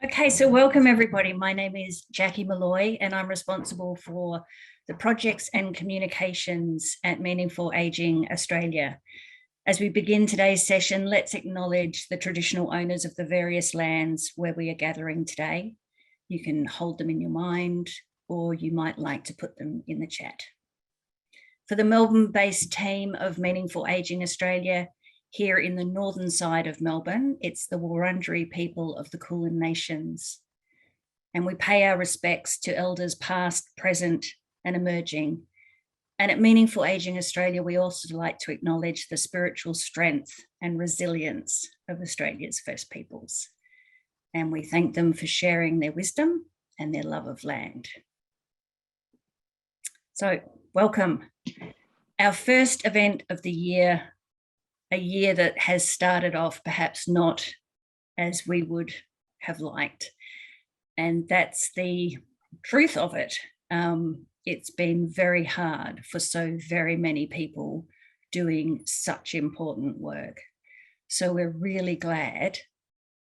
Okay, so welcome everybody. My name is Jackie Malloy and I'm responsible for the projects and communications at Meaningful Aging Australia. As we begin today's session, let's acknowledge the traditional owners of the various lands where we are gathering today. You can hold them in your mind, or you might like to put them in the chat. For the Melbourne-based team of Meaningful Aging Australia, here in the northern side of Melbourne, it's the Wurundjeri people of the Kulin Nations. And we pay our respects to elders past, present, and emerging. And at Meaningful Aging Australia, we also like to acknowledge the spiritual strength and resilience of Australia's First Peoples. And we thank them for sharing their wisdom and their love of land. So, welcome. Our first event of the year, a year that has started off perhaps not as we would have liked. And that's the truth of it. It's been very hard for so very many people doing such important work. So we're really glad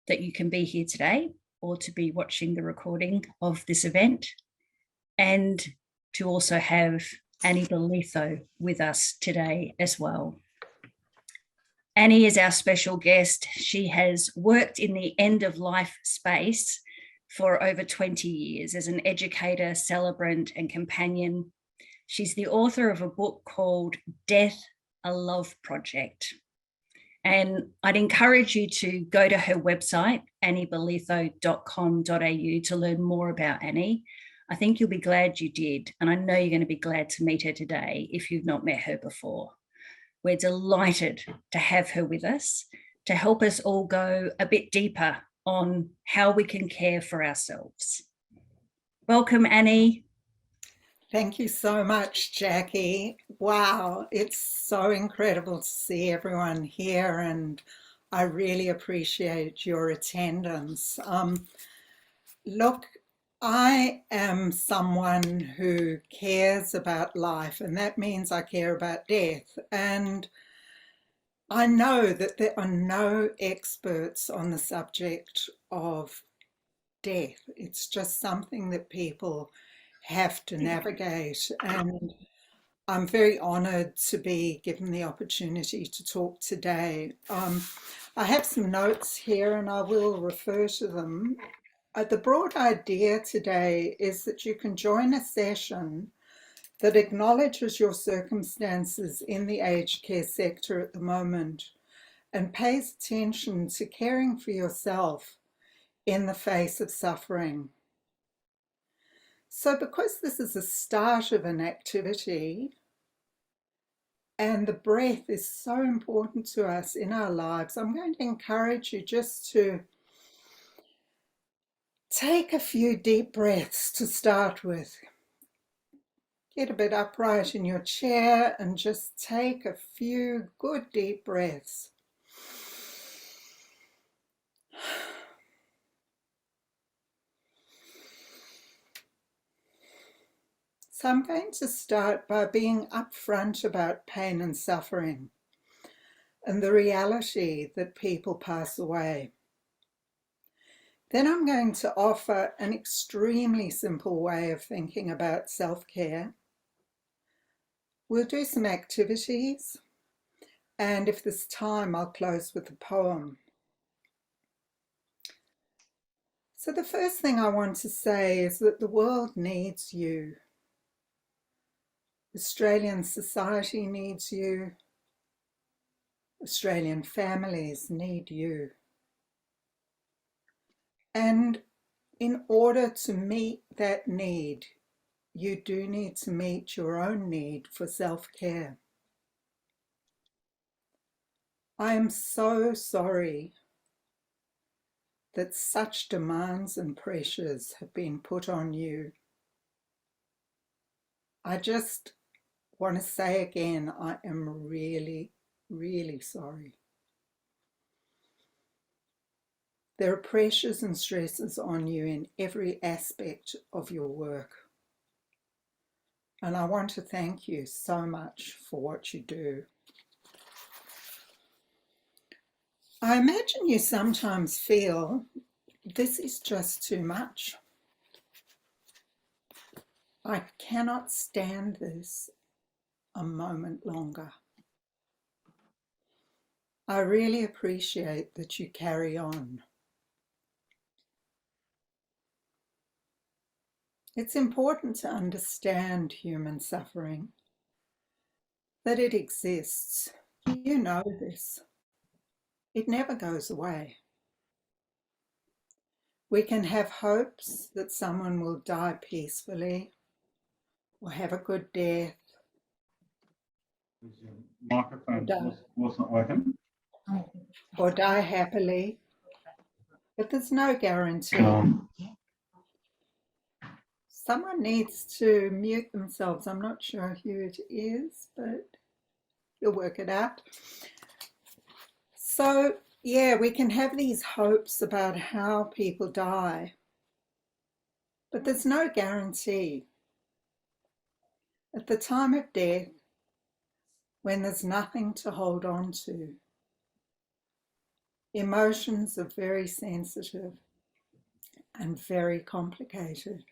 that you can be here today or to be watching the recording of this event, and to also have Annie Bolitho with us today as well. Annie is our special guest. She has worked in the end of life space for over 20 years as an educator, celebrant, and companion. She's the author of a book called Death, a Love Project. And I'd encourage you to go to her website, anniebolitho.com.au, to learn more about Annie. I think you'll be glad you did. And I know you're going to be glad to meet her today if you've not met her before. We're delighted to have her with us to help us all go a bit deeper on how we can care for ourselves. Welcome, Annie. Thank you so much, Jackie. Wow, it's so incredible to see everyone here, and I really appreciate your attendance. Look, I am someone who cares about life, and that means I care about death. And I know that there are no experts on the subject of death. It's just something that people have to navigate. And I'm very honoured to be given the opportunity to talk today. I have some notes here and I will refer to them. The broad idea today is that you can join a session that acknowledges your circumstances in the aged care sector at the moment and pays attention to caring for yourself in the face of suffering. So because this is the start of an activity and the breath is so important to us in our lives, I'm going to encourage you just to take a few deep breaths to start with. Get a bit upright in your chair and just take a few good deep breaths. So I'm going to start by being upfront about pain and suffering and the reality that people pass away. Then I'm going to offer an extremely simple way of thinking about self-care. We'll do some activities, and if there's time, I'll close with a poem. So the first thing I want to say is that the world needs you. Australian society needs you. Australian families need you. And in order to meet that need, you do need to meet your own need for self-care. I am so sorry that such demands and pressures have been put on you. I just want to say again, I am really, really sorry. There are pressures and stresses on you in every aspect of your work. And I want to thank you so much for what you do. I imagine you sometimes feel This is just too much. I cannot stand this a moment longer. I really appreciate that you carry on. It's important to understand human suffering, that it exists. You know this. It never goes away. We can have hopes that someone will die peacefully or have a good death. Microphone wasn't working. Or die happily, but there's no guarantee. Someone needs to mute themselves. I'm not sure who it is, but you'll work it out. So, yeah, we can have these hopes about how people die, but there's no guarantee. At the time of death, when there's nothing to hold on to, emotions are very sensitive and very complicated.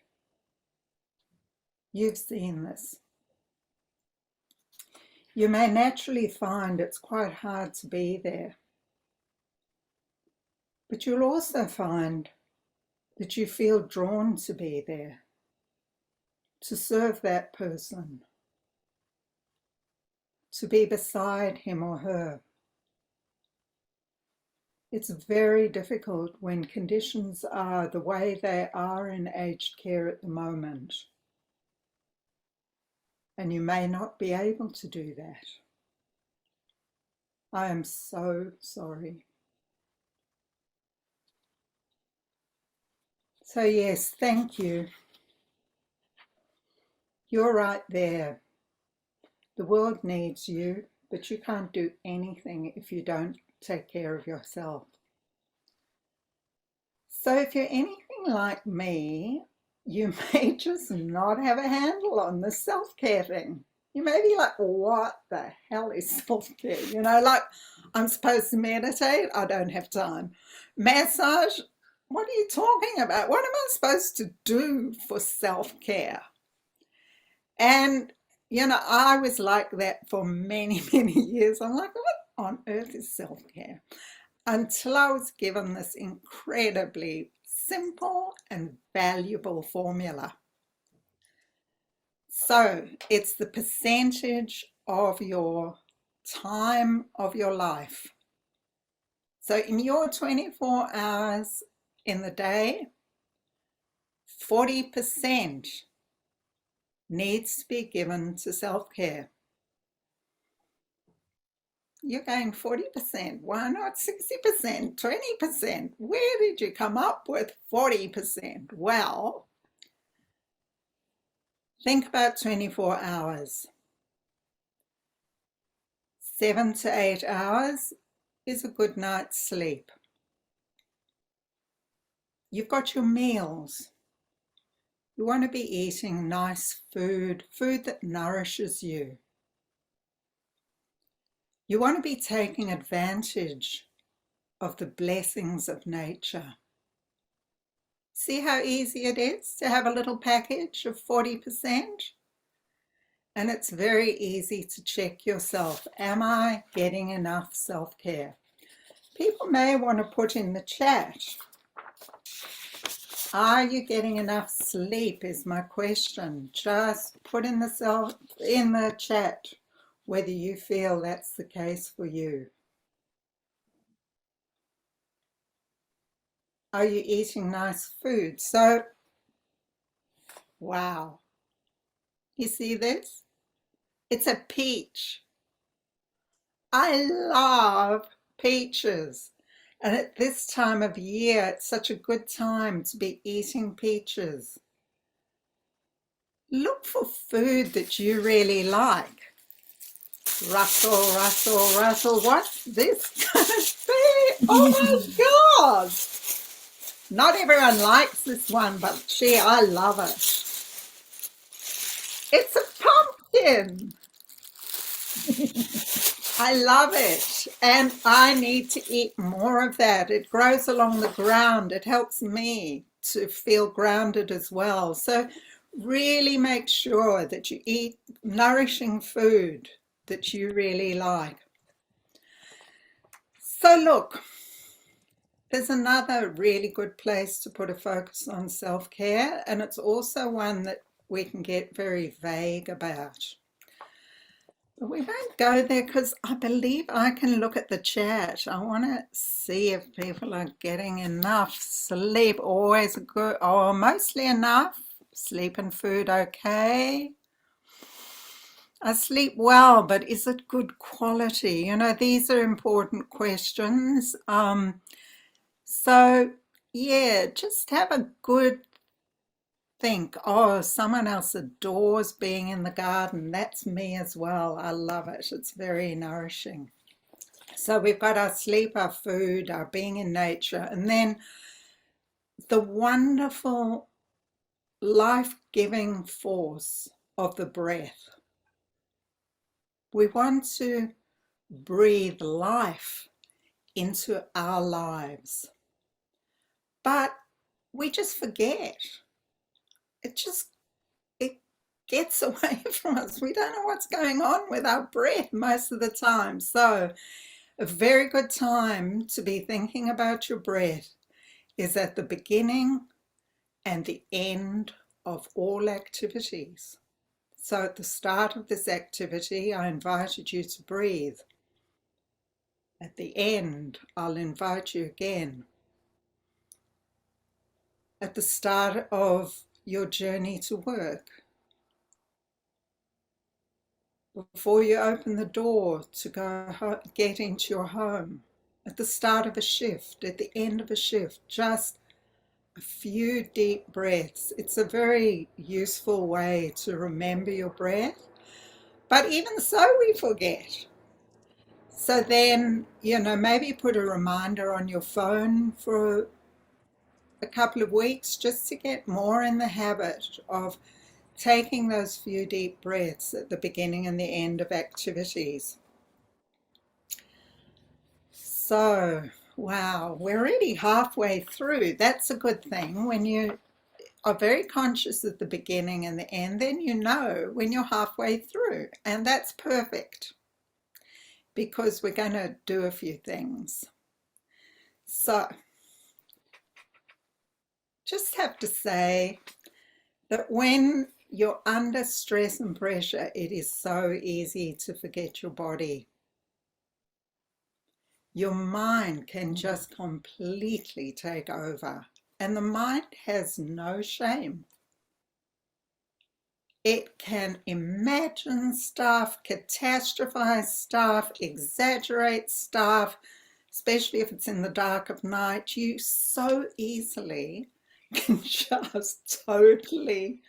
You've seen this. You may naturally find it's quite hard to be there, but you'll also find that you feel drawn to be there, to serve that person, to be beside him or her. It's very difficult when conditions are the way they are in aged care at the moment, and you may not be able to do that. I am so sorry. So yes, thank you. You're right there. The world needs you, but you can't do anything if you don't take care of yourself. So if you're anything like me, you may just not have a handle on the self-care thing. You may be like, what the hell is self-care? You know, like, I'm supposed to meditate, I don't have time. Massage, what are you talking about? What am I supposed to do for self-care? And, you know, I was like that for many, many years. I'm like, what on earth is self-care? Until I was given this incredibly simple and valuable formula. So it's the percentage of your time of your life. So in your 24 hours in the day, 40% needs to be given to self-care. You're going 40%. Why not 60%, 20%? Where did you come up with 40%? Well, think about 24 hours. 7 to 8 hours is a good night's sleep. You've got your meals. You want to be eating nice food, food that nourishes you. You want to be taking advantage of the blessings of nature. See how easy it is to have a little package of 40%? And it's very easy to check yourself. Am I getting enough self-care? People may want to put in the chat. Are you getting enough sleep is my question. Just put in the chat whether you feel that's the case for you. Are you eating nice food? So, wow. You see this? It's a peach. I love peaches. And at this time of year, it's such a good time to be eating peaches. Look for food that you really like. Russell, Russell, Russell, what's this going to be? Oh my God! Not everyone likes this one, but gee, I love it. It's a pumpkin. I love it. And I need to eat more of that. It grows along the ground. It helps me to feel grounded as well. So really make sure that you eat nourishing food that you really like. So look, there's another really good place to put a focus on self-care, and it's also one that we can get very vague about. But we won't go there because I believe I can look at the chat. I want to see if people are getting enough sleep. Always good, or mostly enough. Sleep and food okay. I sleep well, but is it good quality? You know, these are important questions. So yeah, just have a good think. Oh, someone else adores being in the garden. That's me as well. I love it. It's very nourishing. So we've got our sleep, our food, our being in nature, and then the wonderful life-giving force of the breath. We want to breathe life into our lives, but we just forget. It gets away from us. We don't know what's going on with our breath most of the time. So a very good time to be thinking about your breath is at the beginning and the end of all activities. So at the start of this activity, I invited you to breathe. At the end, I'll invite you again. At the start of your journey to work, before you open the door to get into your home, at the start of a shift, at the end of a shift, just a few deep breaths. It's a very useful way to remember your breath, but even so we forget. So then, you know, maybe put a reminder on your phone for a couple of weeks just to get more in the habit of taking those few deep breaths at the beginning and the end of activities. So, wow, we're already halfway through. That's a good thing. When you are very conscious at the beginning and the end, then you know when you're halfway through. And that's perfect because we're going to do a few things. So, just have to say that when you're under stress and pressure, it is so easy to forget your body. Your mind can just completely take over, and the mind has no shame. It can imagine stuff, catastrophize stuff, exaggerate stuff, especially if it's in the dark of night. You so easily can just totally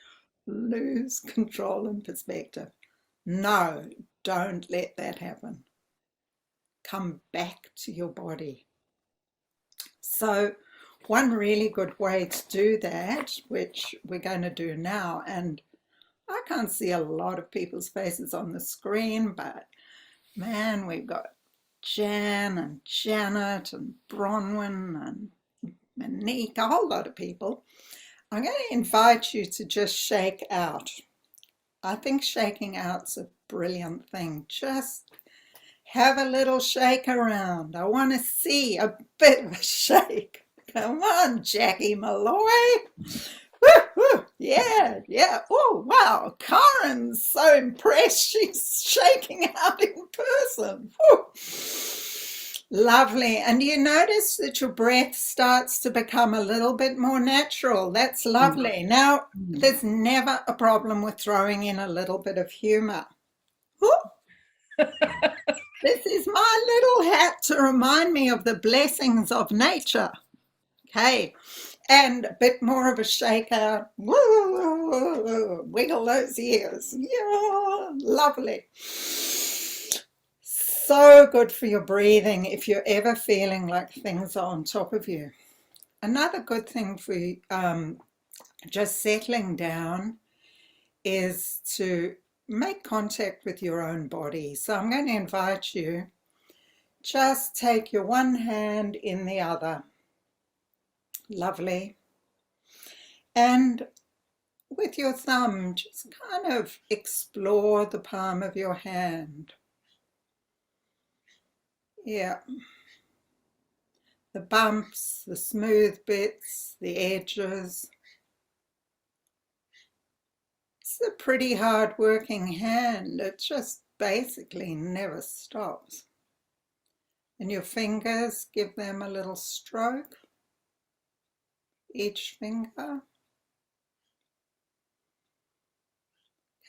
lose control and perspective. No, don't let that happen. Come back to your body. So one really good way to do that, which we're going to do now, and I can't see a lot of people's faces on the screen, but man, we've got Jan and Janet and Bronwyn and Monique, a whole lot of people. I'm going to invite you to just shake out. I think shaking out's a brilliant thing. Just have a little shake around. I want to see a bit of a shake. Come on, Jackie Malloy. Woo, woo. Yeah, yeah. Oh, wow. Karen's so impressed. She's shaking out in person. Woo. Lovely. And you notice that your breath starts to become a little bit more natural. That's lovely. Now, there's never a problem with throwing in a little bit of humor. This is my little hat to remind me of the blessings of nature. Okay. And a bit more of a shake out. Wiggle those ears. Yeah, lovely. So good for your breathing if you're ever feeling like things are on top of you. Another good thing for just settling down is to make contact with your own body. So I'm going to invite you, just take your one hand in the other. Lovely. And with your thumb, just kind of explore the palm of your hand. Yeah. The bumps, the smooth bits, the edges. It's a pretty hard working hand. It just basically never stops. And your fingers, give them a little stroke, each finger.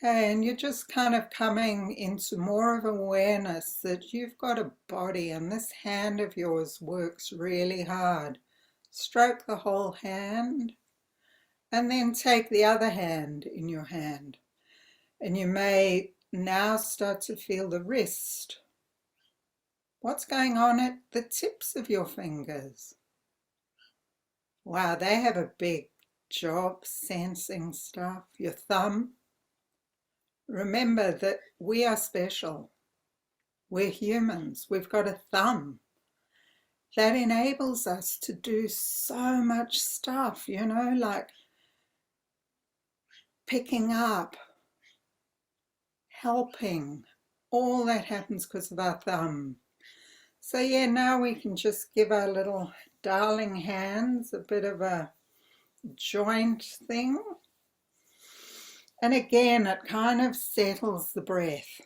Okay, and you're just kind of coming into more of awareness that you've got a body and this hand of yours works really hard. Stroke the whole hand and then take the other hand in your hand. And you may now start to feel the wrist. What's going on at the tips of your fingers? Wow, they have a big job sensing stuff. Your thumb. Remember that we are special. We're humans. We've got a thumb that enables us to do so much stuff, you know, like picking up, helping. All that happens because of our thumb. So yeah, now we can just give our little darling hands a bit of a joint thing. And again, it kind of settles the breath.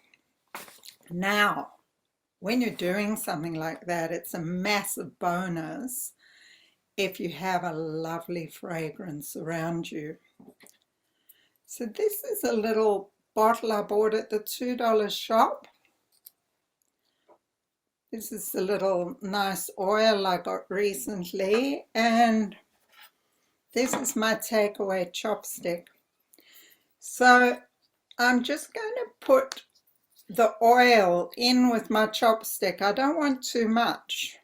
Now, when you're doing something like that, it's a massive bonus if you have a lovely fragrance around you. So this is a little bottle I bought at the $2 shop. This is a little nice oil I got recently, and this is my takeaway chopstick. So I'm just going to put the oil in with my chopstick. I don't want too much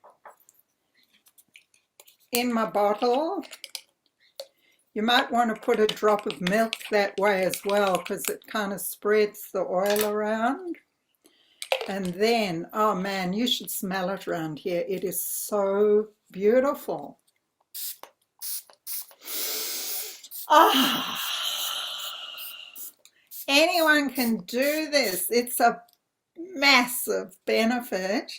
in my bottle. You might want to put a drop of milk that way as well, because it kind of spreads the oil around. And then, oh man, you should smell it around here. It is so beautiful. Ah. Anyone can do this. It's a massive benefit,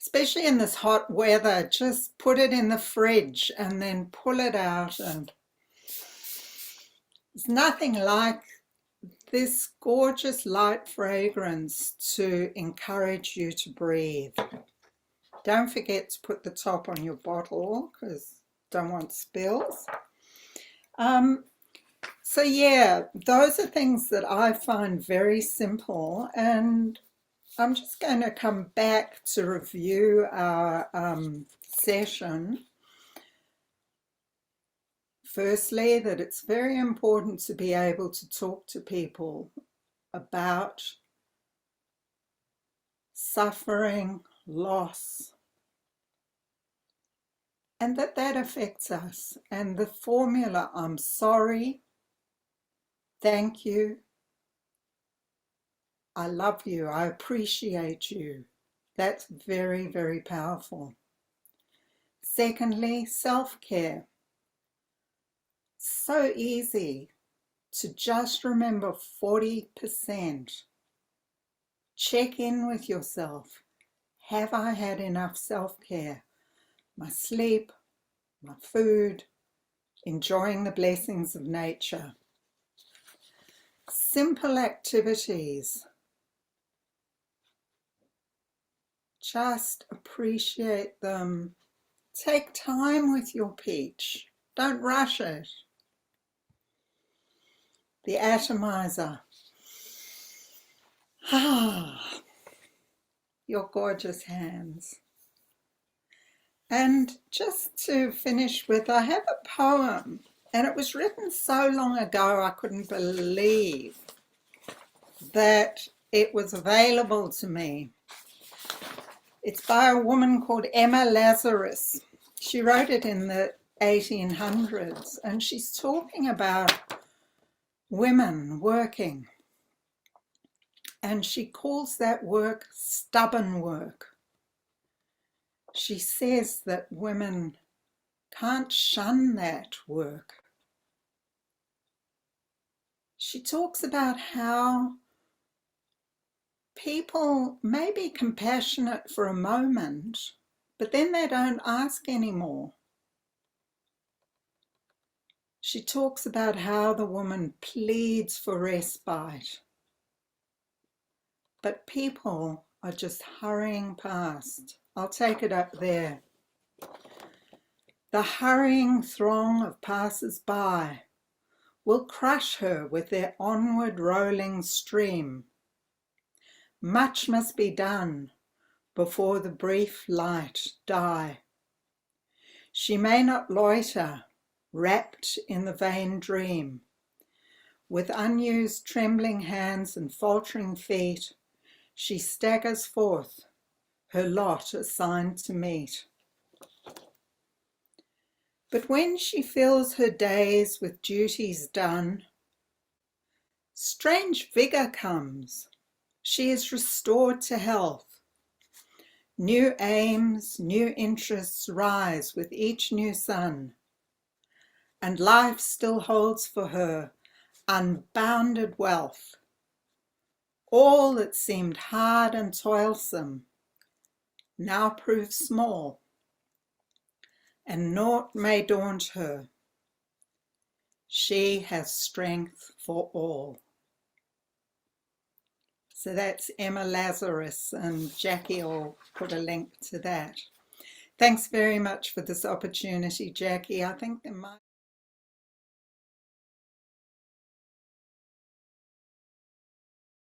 especially in this hot weather. Just put it in the fridge and then pull it out, and there's nothing like this gorgeous light fragrance to encourage you to breathe. Don't forget to put the top on your bottle because don't want spills. So yeah, those are things that I find very simple, and I'm just going to come back to review our session. Firstly, that it's very important to be able to talk to people about suffering, loss, and that affects us. And the formula, I'm sorry, thank you, I love you, I appreciate you. That's very, very powerful. Secondly, self-care. So easy to just remember 40%. Check in with yourself. Have I had enough self-care? My sleep, my food, enjoying the blessings of nature. Simple activities. Just appreciate them. Take time with your peach. Don't rush it. The atomizer. Ah, your gorgeous hands. And just to finish with, I have a poem, and it was written so long ago I couldn't believe that it was available to me. It's by a woman called Emma Lazarus. She wrote it in the 1800s, and she's talking about women working. And she calls that work stubborn work. She says that women can't shun that work. She talks about how people may be compassionate for a moment, but then they don't ask anymore. She talks about how the woman pleads for respite, but people are just hurrying past. I'll take it up there. The hurrying throng of passers-by will crush her with their onward rolling stream. Much must be done before the brief light die. She may not loiter, wrapped in the vain dream. With unused trembling hands and faltering feet, she staggers forth, her lot assigned to meet. But when she fills her days with duties done, strange vigour comes. She is restored to health. New aims, new interests rise with each new sun, and life still holds for her unbounded wealth. All that seemed hard and toilsome now proves small, and naught may daunt her. She has strength for all. So that's Emma Lazarus, and Jackie will put a link to that. Thanks very much for this opportunity, Jackie. I think there might